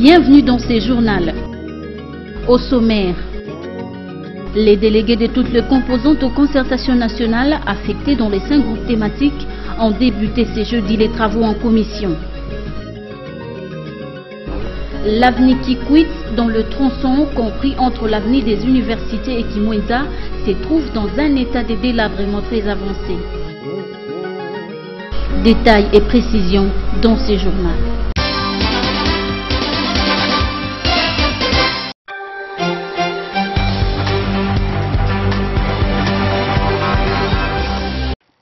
Bienvenue dans ces journaux. Au sommaire, les délégués de toutes les composantes aux concertations nationales affectées dans les 5 groupes thématiques ont débuté ce jeudi les travaux en commission. L'avenue Kikwit, dans le tronçon compris entre l'avenue des universités et Kimwenda, se trouve dans un état de délabrement très avancé. Détails et précisions dans ces journaux.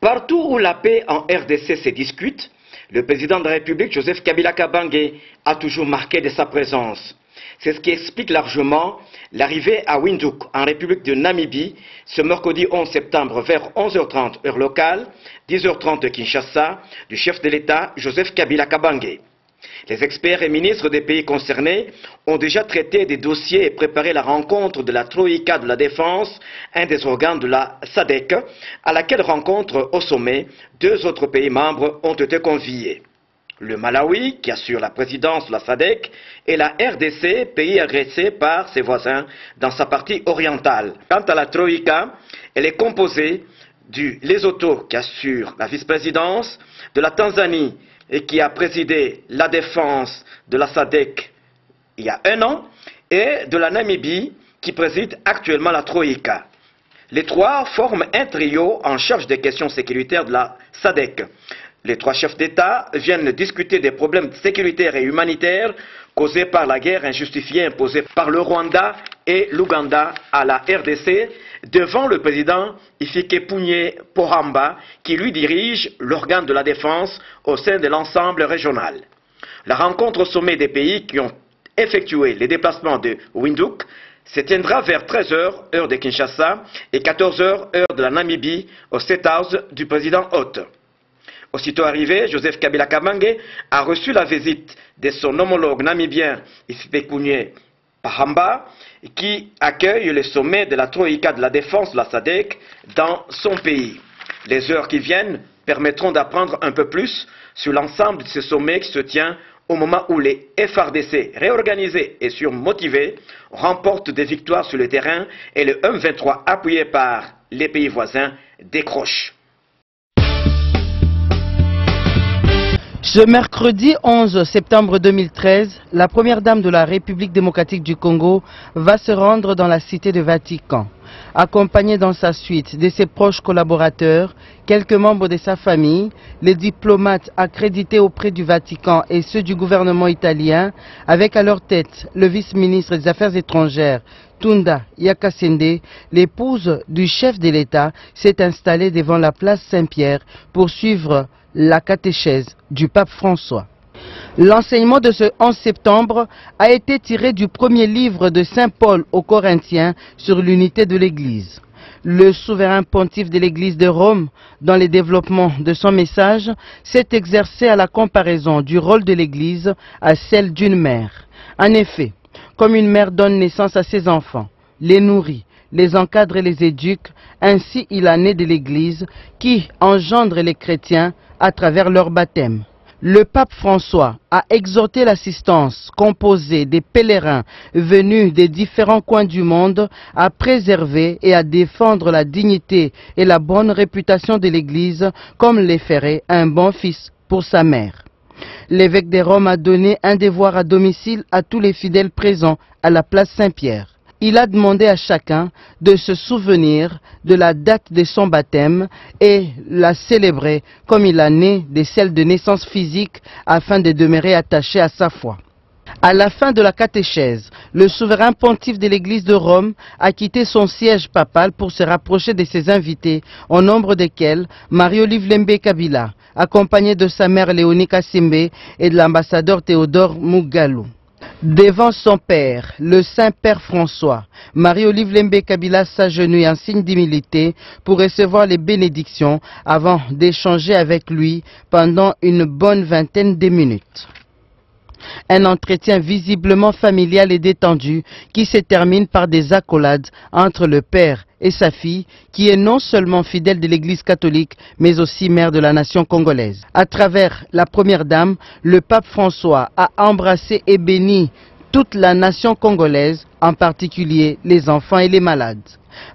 Partout où la paix en RDC se discute, le président de la République, Joseph Kabila Kabange, a toujours marqué de sa présence. C'est ce qui explique largement l'arrivée à Windhoek, en République de Namibie, ce mercredi 11 septembre vers 11h30 heure locale, 10h30 Kinshasa, du chef de l'État, Joseph Kabila Kabange. Les experts et ministres des pays concernés ont déjà traité des dossiers et préparé la rencontre de la Troïka de la Défense, un des organes de la SADC, à laquelle rencontre au sommet 2 autres pays membres ont été conviés. Le Malawi, qui assure la présidence de la SADC, et la RDC, pays agressé par ses voisins dans sa partie orientale. Quant à la Troïka, elle est composée du Lesotho, qui assure la vice-présidence, de la Tanzanie, et qui a présidé la défense de la SADC il y a 1 an, et de la Namibie, qui préside actuellement la Troïka. Les 3 forment un trio en charge des questions sécuritaires de la SADC. Les 3 chefs d'État viennent discuter des problèmes sécuritaires et humanitaires causés par la guerre injustifiée imposée par le Rwanda et l'Ouganda à la RDC, devant le président Hifikepunye Pohamba, qui lui dirige l'organe de la défense au sein de l'ensemble régional. La rencontre au sommet des pays qui ont effectué les déplacements de Windhoek se tiendra vers 13h, heure de Kinshasa, et 14h, heure de la Namibie, au State House du président hôte. Aussitôt arrivé, Joseph Kabila Kabange a reçu la visite de son homologue namibien Hifikepunye Pohamba, qui accueille le sommet de la Troïka de la Défense de la SADC dans son pays. Les heures qui viennent permettront d'apprendre un peu plus sur l'ensemble de ce sommet qui se tient au moment où les FRDC, réorganisés et surmotivés, remportent des victoires sur le terrain et le M23 appuyé par les pays voisins décroche. Ce mercredi 11 septembre 2013, la première dame de la République démocratique du Congo va se rendre dans la cité de Vatican, accompagnée dans sa suite de ses proches collaborateurs, quelques membres de sa famille, les diplomates accrédités auprès du Vatican et ceux du gouvernement italien, avec à leur tête le vice-ministre des Affaires étrangères, Tunda Yakasende, l'épouse du chef de l'État, s'est installée devant la place Saint-Pierre pour suivre la catéchèse du pape François. L'enseignement de ce 11 septembre a été tiré du premier livre de Saint Paul aux Corinthiens sur l'unité de l'Église. Le souverain pontife de l'Église de Rome, dans le développement de son message, s'est exercé à la comparaison du rôle de l'Église à celle d'une mère. En effet, comme une mère donne naissance à ses enfants, les nourrit, les encadre et les éduque, ainsi il en est de l'Église qui engendre les chrétiens à travers leur baptême. Le pape François a exhorté l'assistance composée des pèlerins venus des différents coins du monde à préserver et à défendre la dignité et la bonne réputation de l'Église comme le ferait un bon fils pour sa mère. L'évêque de Rome a donné un devoir à domicile à tous les fidèles présents à la place Saint-Pierre. Il a demandé à chacun de se souvenir de la date de son baptême et la célébrer comme il en est de celle de naissance physique afin de demeurer attaché à sa foi. À la fin de la catéchèse, le souverain pontife de l'Église de Rome a quitté son siège papal pour se rapprocher de ses invités, au nombre desquels Marie-Olive Lembe Kabila, accompagnée de sa mère Léonie Kassimbe et de l'ambassadeur Théodore Mugalu. Devant son père, le Saint-Père François, Marie-Olive Lembe Kabila s'agenouille en signe d'humilité pour recevoir les bénédictions avant d'échanger avec lui pendant une bonne vingtaine de minutes. Un entretien visiblement familial et détendu qui se termine par des accolades entre le père et sa fille, qui est non seulement fidèle de l'Église catholique, mais aussi mère de la nation congolaise. À travers la première dame, le pape François a embrassé et béni toute la nation congolaise, en particulier les enfants et les malades.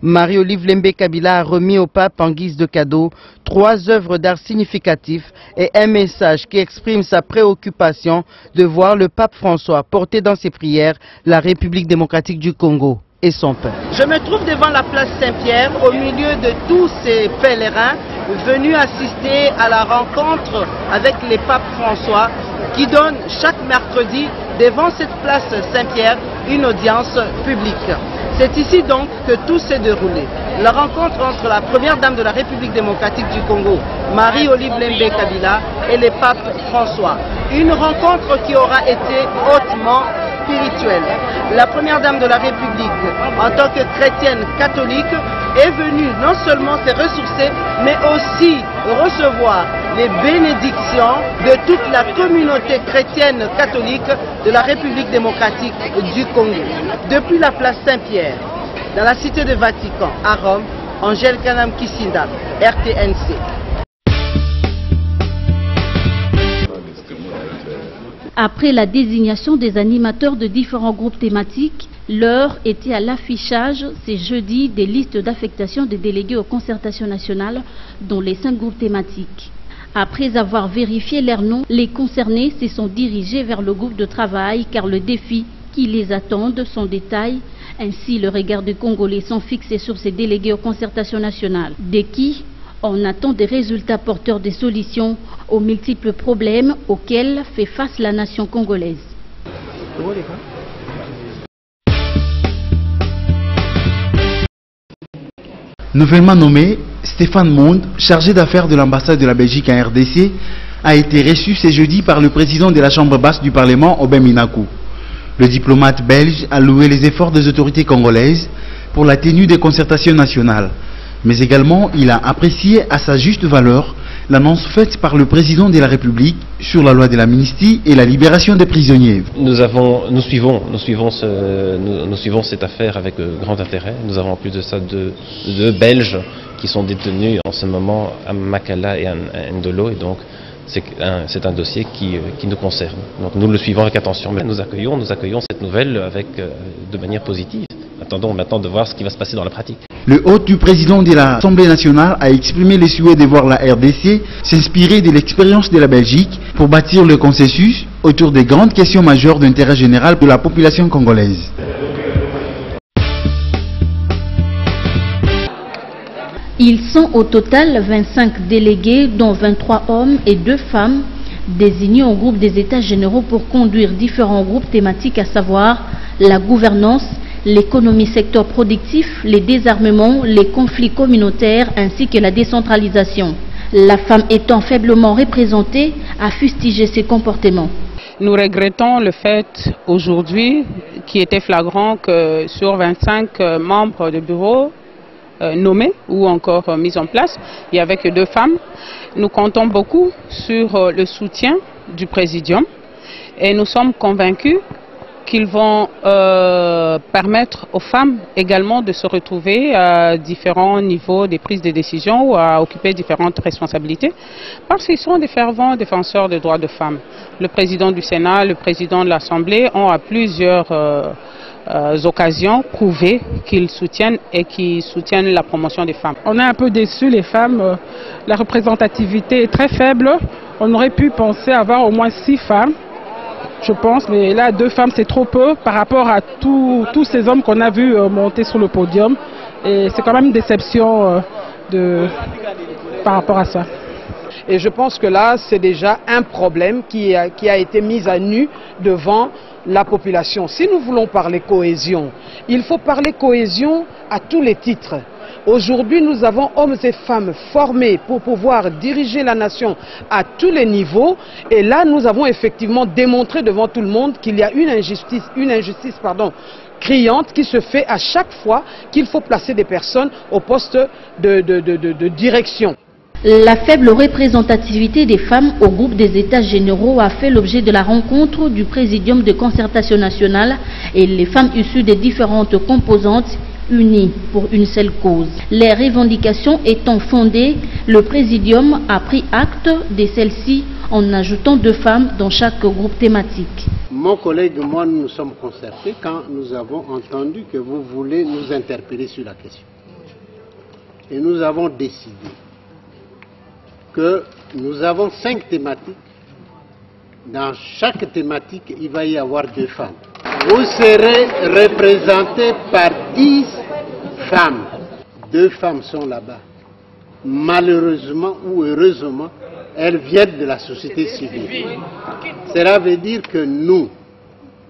Marie-Olive Lembe Kabila a remis au pape en guise de cadeau 3 œuvres d'art significatives et un message qui exprime sa préoccupation de voir le pape François porter dans ses prières la République démocratique du Congo et son peuple. Je me trouve devant la place Saint-Pierre au milieu de tous ces pèlerins venus assister à la rencontre avec le pape François qui donne chaque mercredi devant cette place Saint-Pierre une audience publique. C'est ici donc que tout s'est déroulé. La rencontre entre la première dame de la République démocratique du Congo, Marie-Olive Lembe Kabila, et le pape François. Une rencontre qui aura été hautement spirituelle. La première dame de la République, en tant que chrétienne catholique, est venue non seulement se ressourcer, mais aussi recevoir les bénédictions de toute la communauté chrétienne catholique de la République démocratique du Congo. Depuis la place Saint-Pierre, dans la cité de Vatican, à Rome, Angèle Kanam Kisinda, RTNC. Après la désignation des animateurs de différents groupes thématiques, l'heure était à l'affichage ce jeudi des listes d'affectation des délégués aux concertations nationales dans les 5 groupes thématiques. Après avoir vérifié leurs noms, les concernés se sont dirigés vers le groupe de travail car le défi qui les attend sont des tailles. Ainsi, le regard des Congolais sont fixés sur ces délégués aux concertations nationales, de qui on attend des résultats porteurs de solutions aux multiples problèmes auxquels fait face la nation congolaise. Nouvellement nommé, Stéphane Monde, chargé d'affaires de l'ambassade de la Belgique en RDC, a été reçu ce jeudi par le président de la Chambre basse du Parlement, Aubin Minakou. Le diplomate belge a loué les efforts des autorités congolaises pour la tenue des concertations nationales. Mais également, il a apprécié à sa juste valeur l'annonce faite par le président de la République sur la loi de l'amnistie et la libération des prisonniers. Nous suivons cette affaire avec grand intérêt. Nous avons en plus de ça deux Belges qui sont détenus en ce moment à Makala et à Ndolo, et donc c'est un dossier qui nous concerne. Donc nous le suivons avec attention, mais nous accueillons cette nouvelle de manière positive. Attendons maintenant de voir ce qui va se passer dans la pratique. Le hôte du président de l'Assemblée nationale a exprimé le souhait de voir la RDC s'inspirer de l'expérience de la Belgique pour bâtir le consensus autour des grandes questions majeures d'intérêt général pour la population congolaise. Ils sont au total 25 délégués, dont 23 hommes et 2 femmes, désignés au groupe des États généraux pour conduire différents groupes thématiques, à savoir la gouvernance, l'économie secteur productif, les désarmements, les conflits communautaires ainsi que la décentralisation. La femme étant faiblement représentée a fustigé ses comportements. Nous regrettons le fait aujourd'hui, qui était flagrant, que sur 25 membres de bureau nommés ou encore mis en place, il n'y avait que 2 femmes. Nous comptons beaucoup sur le soutien du Présidium et nous sommes convaincus qu'ils vont permettre aux femmes également de se retrouver à différents niveaux des prises de décision ou à occuper différentes responsabilités, parce qu'ils sont des fervents défenseurs des droits de femmes. Le président du Sénat, le président de l'Assemblée ont à plusieurs occasions prouvé qu'ils soutiennent la promotion des femmes. On est un peu déçus, les femmes. La représentativité est très faible. On aurait pu penser avoir au moins 6 femmes. Je pense, mais là 2 femmes c'est trop peu par rapport à tous ces hommes qu'on a vus monter sur le podium, et c'est quand même une déception par rapport à ça. Et je pense que là c'est déjà un problème qui a été mis à nu devant la population. Si nous voulons parler cohésion, il faut parler cohésion à tous les titres. Aujourd'hui, nous avons hommes et femmes formés pour pouvoir diriger la nation à tous les niveaux. Et là, nous avons effectivement démontré devant tout le monde qu'il y a une injustice criante qui se fait à chaque fois qu'il faut placer des personnes au poste de direction. La faible représentativité des femmes au groupe des États généraux a fait l'objet de la rencontre du Présidium de concertation nationale et les femmes issues des différentes composantes unies pour une seule cause. Les revendications étant fondées, le Présidium a pris acte de celles-ci en ajoutant 2 femmes dans chaque groupe thématique. Mon collègue et moi, nous nous sommes concertés quand nous avons entendu que vous voulez nous interpeller sur la question. Et nous avons décidé que nous avons 5 thématiques. Dans chaque thématique, il va y avoir 2 femmes. Vous serez représentés par 10 femmes. 2 femmes sont là-bas. Malheureusement ou heureusement, elles viennent de la société civile. Cela veut dire que nous,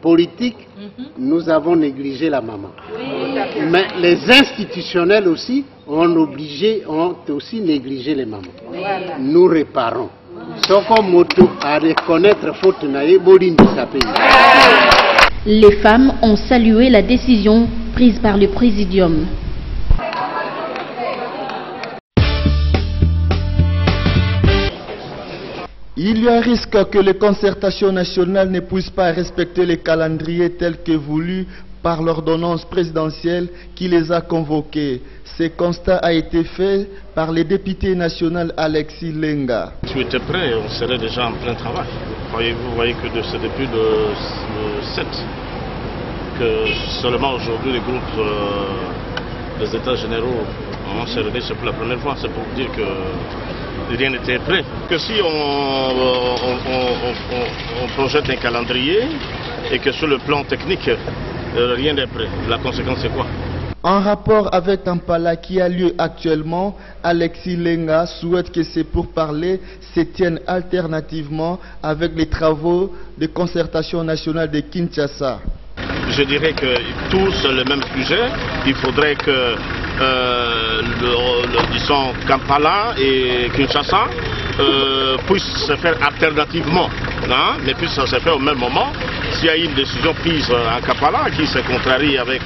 politiques, nous avons négligé la maman. Mais les institutionnels aussi ont aussi négligé les mamans. Nous réparons. Les femmes ont salué la décision prise par le Présidium. Il y a un risque que les concertations nationales ne puissent pas respecter les calendriers tels que voulus par l'ordonnance présidentielle qui les a convoqués. Ce constat a été fait par le député national Alexis Lenga. Si on était prêt, on serait déjà en plein travail. Vous voyez que c'est depuis le 7 que seulement aujourd'hui les groupes des États généraux ont se réunis pour la première fois. C'est pour dire que rien n'était prêt. Que si on projette un calendrier et que sur le plan technique, rien n'est prêt. La conséquence c'est quoi? En rapport avec Kampala qui a lieu actuellement, Alexis Lenga souhaite que ces pourparlers se tiennent alternativement avec les travaux de concertation nationale de Kinshasa. Je dirais que tous le même sujet, il faudrait que disons Kampala et Kinshasa puissent se faire alternativement, hein, mais puissent se faire au même moment. S'il y a une décision prise à Kampala qui se contrarie avec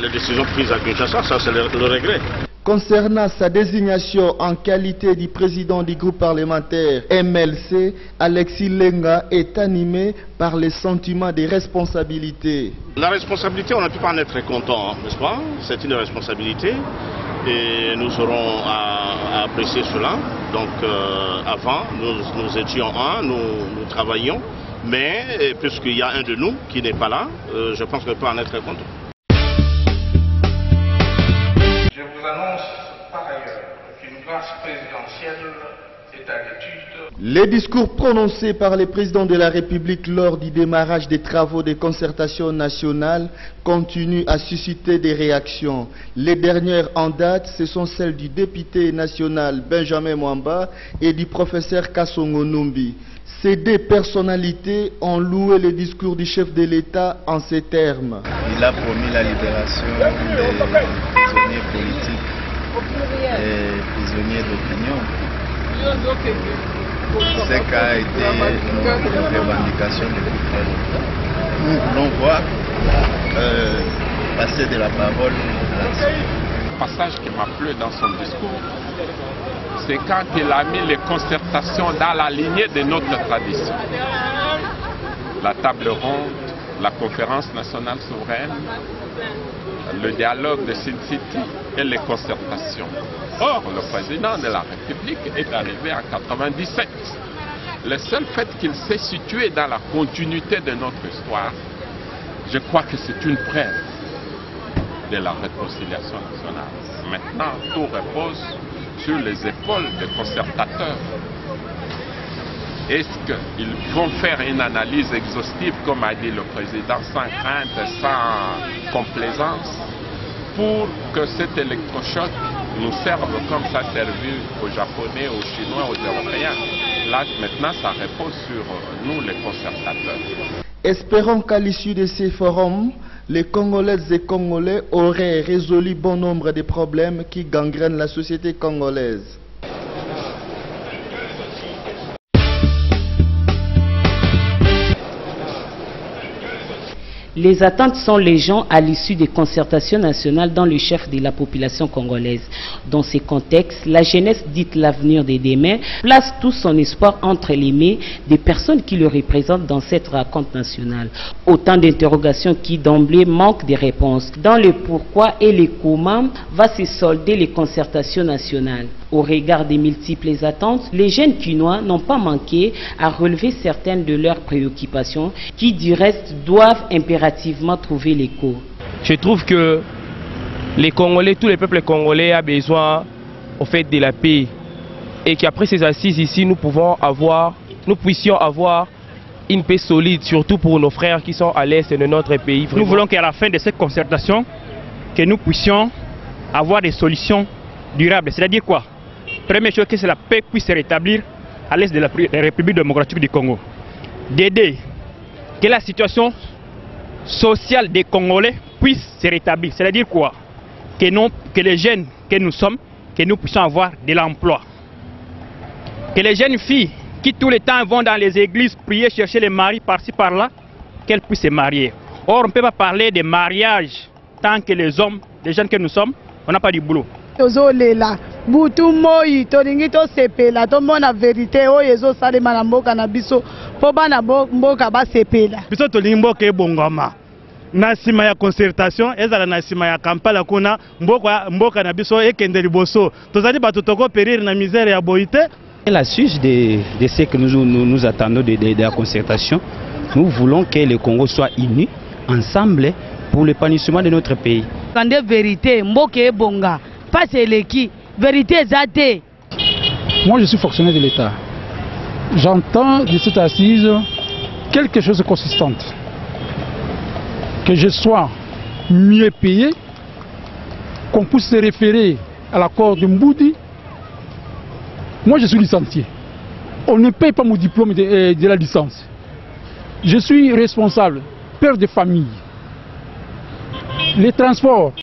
les décisions prises à Kinshasa, ça c'est le regret. Concernant sa désignation en qualité du président du groupe parlementaire MLC, Alexis Lenga est animé par les sentiments de responsabilité. La responsabilité, on ne peut pas en être content, n'est-ce pas? C'est une responsabilité et nous aurons à apprécier cela. Donc avant, nous étions nous travaillions, mais puisqu'il y a un de nous qui n'est pas là, je pense qu'on ne peut pas en être content. Je vous annonce par ailleurs qu'une grâce présidentielle est à l'étude. Les discours prononcés par le président de la République lors du démarrage des travaux de concertation nationale continuent à susciter des réactions. Les dernières en date, ce sont celles du député national Benjamin Mwamba et du professeur Kassongo Numbi. Ces 2 personnalités ont loué le discours du chef de l'État en ces termes. Il a promis la libération des prisonniers politiques et prisonniers d'opinion. Ce qu'a été une revendication depuis très longtemps. Nous voulons voir passer de la parole à l'action. Le passage qui m'a plu dans son discours, c'est quand il a mis les concertations dans la lignée de notre tradition. La table ronde, la conférence nationale souveraine, le dialogue de Sin City et les concertations. Or, le président de la République est arrivé en 1997. Le seul fait qu'il s'est situé dans la continuité de notre histoire, je crois que c'est une preuve de la réconciliation nationale. Maintenant, tout repose sur les épaules des concertateurs. Est-ce qu'ils vont faire une analyse exhaustive, comme a dit le président, sans crainte, sans complaisance, pour que cet électrochoc nous serve comme ça servi aux Japonais, aux Chinois, aux Européens? Là, maintenant, ça repose sur nous, les concertateurs. Espérons qu'à l'issue de ces forums, les Congolaises et Congolais auraient résolu bon nombre de problèmes qui gangrènent la société congolaise. Les attentes sont légion à l'issue des concertations nationales dans le chef de la population congolaise. Dans ces contextes, la jeunesse dite l'avenir de demain place tout son espoir entre les mains des personnes qui le représentent dans cette rencontre nationale. Autant d'interrogations qui d'emblée manquent de réponses. Dans le pourquoi et le comment va se solder les concertations nationales. Au regard des multiples attentes, les jeunes Quinois n'ont pas manqué à relever certaines de leurs préoccupations qui du reste doivent impérativement trouver l'écho. Je trouve que les Congolais, tous les peuples congolais ont besoin au fait de la paix et qu'après ces assises ici, nous puissions avoir une paix solide, surtout pour nos frères qui sont à l'est de notre pays. Vraiment. Nous voulons qu'à la fin de cette concertation, que nous puissions avoir des solutions durables. C'est-à-dire quoi? Première chose, que la paix puisse se rétablir à l'est de la République démocratique du Congo. D'aider que la situation sociale des Congolais puisse se rétablir. C'est-à-dire quoi? Que les jeunes que nous sommes, que nous puissions avoir de l'emploi. Que les jeunes filles qui tout le temps vont dans les églises prier, chercher les maris par-ci par-là, qu'elles puissent se marier. Or, on ne peut pas parler de mariage tant que les hommes, les jeunes que nous sommes, on n'a pas du boulot. Butu moi tolingi to sepela to mona vérité oyo ezosalema na mboka na biso po bana mboka basepela biso tolingi mboka ebongama na nsima ya concertation ezala na nsima ya Kampala kuna mboka na biso ekende liboso tozali bato tokopérir na misère ya boyite. À la suite de ce que nous attendons de la concertation, nous voulons que le Congo soit uni ensemble pour l'épanouissement de notre pays. Quand vérité mboka ebonga pas eleki vérité zate. Moi je suis fonctionnaire de l'État. J'entends de cette assise quelque chose de consistante. Que je sois mieux payé, qu'on puisse se référer à l'accord de Mboudi. Moi je suis licencié. On ne paye pas mon diplôme de la licence. Je suis responsable, père de famille. Les transports.